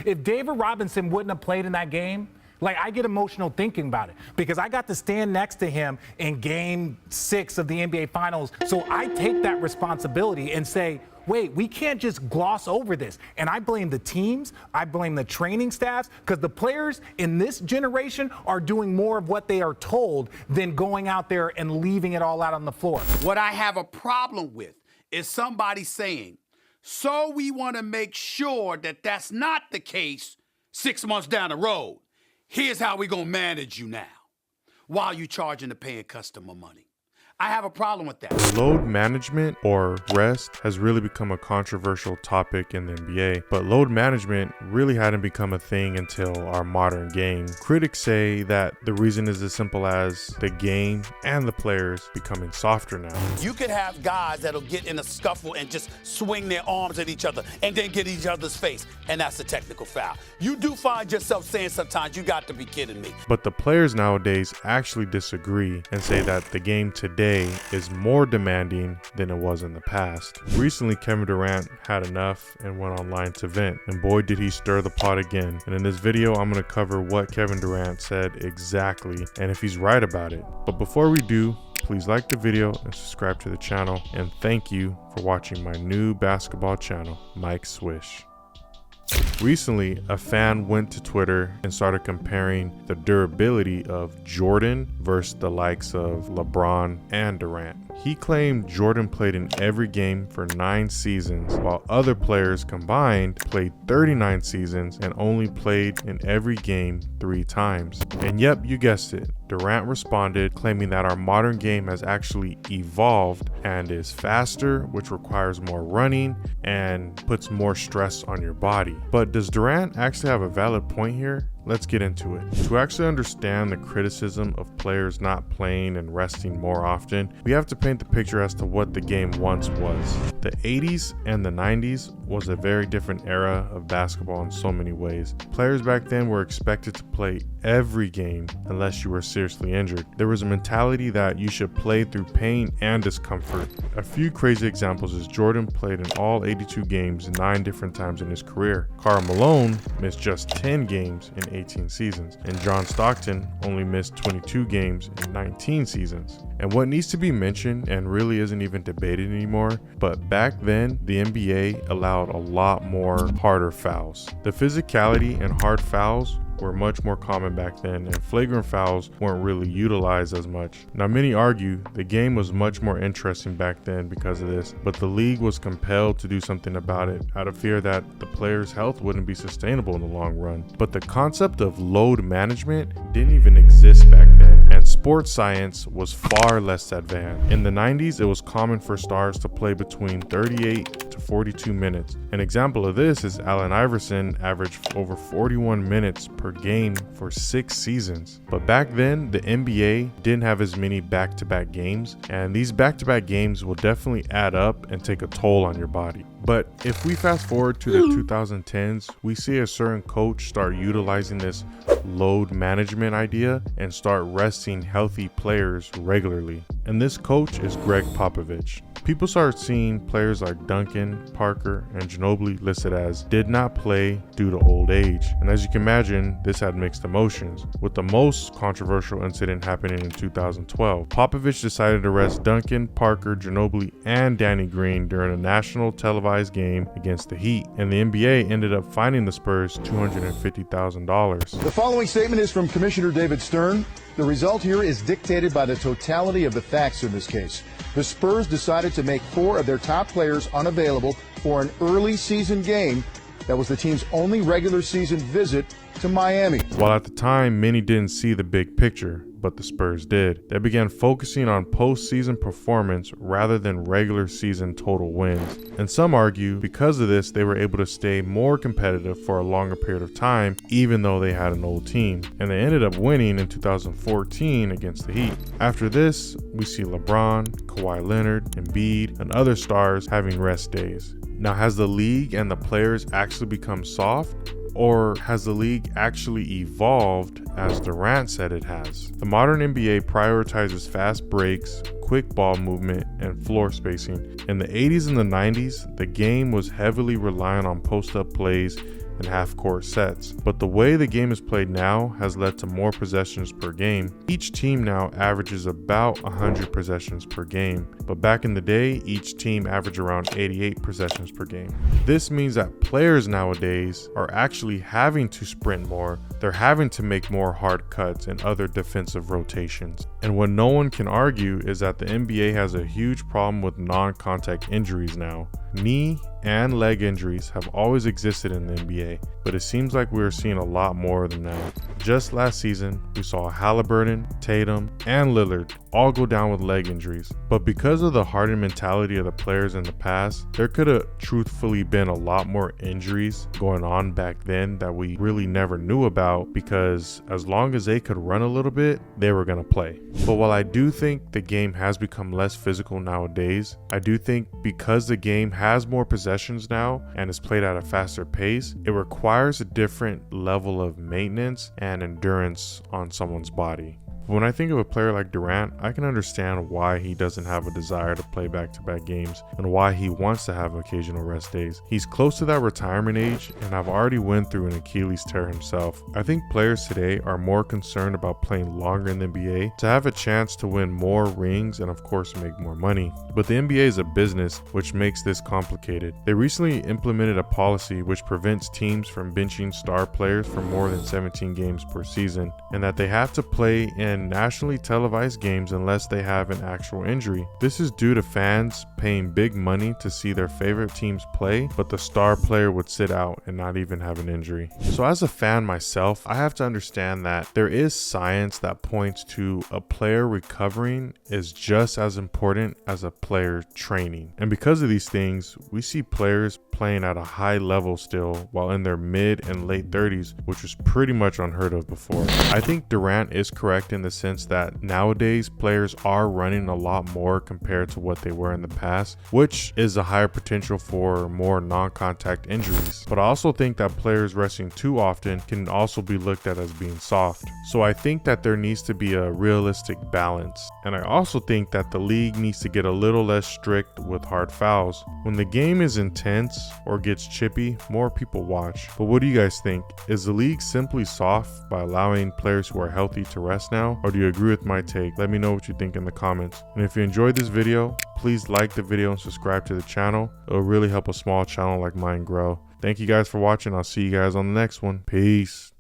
If David Robinson wouldn't have played in that game, like, I get emotional thinking about it because I got to stand next to him in game 6 of the NBA Finals. So I take that responsibility and say, wait, we can't just gloss over this. And I blame the teams, I blame the training staffs, because the players in this generation are doing more of what they are told than going out there and leaving it all out on the floor. What I have a problem with is somebody saying, so we want to make sure that that's not the case 6 months down the road. Here's how we're going to manage you now while you're charging the paying customer money. I have a problem with that. Load management, or rest, has really become a controversial topic in the NBA, but load management really hadn't become a thing until our modern game. Critics say that the reason is as simple as the game and the players becoming softer now. You could have guys that'll get in a scuffle and just swing their arms at each other and then get each other's face, and that's a technical foul. You do find yourself saying sometimes, you got to be kidding me. But the players nowadays actually disagree and say that the game today is more demanding than it was in the past. Recently, Kevin Durant had enough and went online to vent, and boy did he stir the pot again. And in this video, I'm going to cover what Kevin Durant said exactly and if he's right about it. But before we do, please like the video and subscribe to the channel, and thank you for watching my new basketball channel, Mike Swish. Recently, a fan went to Twitter and started comparing the durability of Jordan versus the likes of LeBron and Durant. He claimed Jordan played in every game for 9 seasons, while other players combined played 39 seasons and only played in every game 3 times. And yep, you guessed it, Durant responded, claiming that our modern game has actually evolved and is faster, which requires more running and puts more stress on your body. But does Durant actually have a valid point here? Let's get into it. To actually understand the criticism of players not playing and resting more often, we have to paint the picture as to what the game once was. The 80s and the 90s was a very different era of basketball in so many ways. Players back then were expected to play every game unless you were seriously injured. There was a mentality that you should play through pain and discomfort. A few crazy examples is Jordan played in all 82 games 9 different times in his career. Karl Malone missed just 10 games in 18 seasons, and John Stockton only missed 22 games in 19 seasons. And what needs to be mentioned, and really isn't even debated anymore, but back then the NBA allowed a lot more harder fouls. The physicality and hard fouls were much more common back then, and flagrant fouls weren't really utilized as much. Now, many argue the game was much more interesting back then because of this, but the league was compelled to do something about it out of fear that the players' health wouldn't be sustainable in the long run. But the concept of load management didn't even exist back then, and sports science was far less advanced. In the 90s, it was common for stars to play between 38 to 42 minutes. An example of this is Allen Iverson averaged over 41 minutes per game for 6 seasons. But back then, the NBA didn't have as many back-to-back games, and these back-to-back games will definitely add up and take a toll on your body. But if we fast forward to the 2010s, we see a certain coach start utilizing this load management idea and start resting healthy players regularly. And this coach is Greg Popovich. People started seeing players like Duncan, Parker, and Ginobili listed as did not play due to old age. And as you can imagine, this had mixed emotions, with the most controversial incident happening in 2012. Popovich decided to rest Duncan, Parker, Ginobili, and Danny Green during a national televised game against the Heat, and the NBA ended up fining the Spurs $250,000. The following statement is from Commissioner David Stern. The result here is dictated by the totality of the facts in this case. The Spurs decided to make 4 of their top players unavailable for an early season game that was the team's only regular season visit to Miami. While at the time, many didn't see the big picture, but the Spurs did. They began focusing on postseason performance rather than regular season total wins. And some argue because of this, they were able to stay more competitive for a longer period of time, even though they had an old team. And they ended up winning in 2014 against the Heat. After this, we see LeBron, Kawhi Leonard, Embiid, and other stars having rest days. Now, has the league and the players actually become soft? Or has the league actually evolved as Durant said it has? The modern NBA prioritizes fast breaks, quick ball movement, and floor spacing. In the 80s and the 90s, the game was heavily reliant on post-up plays, and half-court sets. But the way the game is played now has led to more possessions per game. Each team now averages about 100 possessions per game, but back in the day, each team averaged around 88 possessions per game. This means that players nowadays are actually having to sprint more. They're having to make more hard cuts and other defensive rotations. And what no one can argue is that the NBA has a huge problem with non-contact injuries now. Knee and leg injuries have always existed in the NBA, but it seems like we're seeing a lot more of them now. Just last season, we saw Halliburton, Tatum, and Lillard all go down with leg injuries. But because of the hardened mentality of the players in the past, there could have truthfully been a lot more injuries going on back then that we really never knew about, because as long as they could run a little bit, they were going to play. But while I do think the game has become less physical nowadays, I do think because the game has more possessions now and is played at a faster pace, it requires a different level of maintenance and endurance on someone's body. When I think of a player like Durant, I can understand why he doesn't have a desire to play back-to-back games and why he wants to have occasional rest days. He's close to that retirement age and I've already went through an Achilles tear himself. I think players today are more concerned about playing longer in the NBA to have a chance to win more rings and of course make more money. But the NBA is a business, which makes this complicated. They recently implemented a policy which prevents teams from benching star players for more than 17 games per season, and that they have to play in nationally televised games unless they have an actual injury. This is due to fans paying big money to see their favorite teams play, but the star player would sit out and not even have an injury. So as a fan myself, I have to understand that there is science that points to a player recovering is just as important as a player training. And because of these things, we see players playing at a high level still while in their mid and late 30s, which was pretty much unheard of before. I think Durant is correct in the sense that nowadays players are running a lot more compared to what they were in the past, which is a higher potential for more non-contact injuries. But I also think that players resting too often can also be looked at as being soft. So I think that there needs to be a realistic balance. And I also think that the league needs to get a little less strict with hard fouls. When the game is intense or gets chippy, more people watch. But what do you guys think? Is the league simply soft by allowing players who are healthy to rest now? Or do you agree with my take? Let me know what you think in the comments. And if you enjoyed this video, please like the video and subscribe to the channel. It'll really help a small channel like mine grow. Thank you guys for watching. I'll see you guys on the next one. Peace.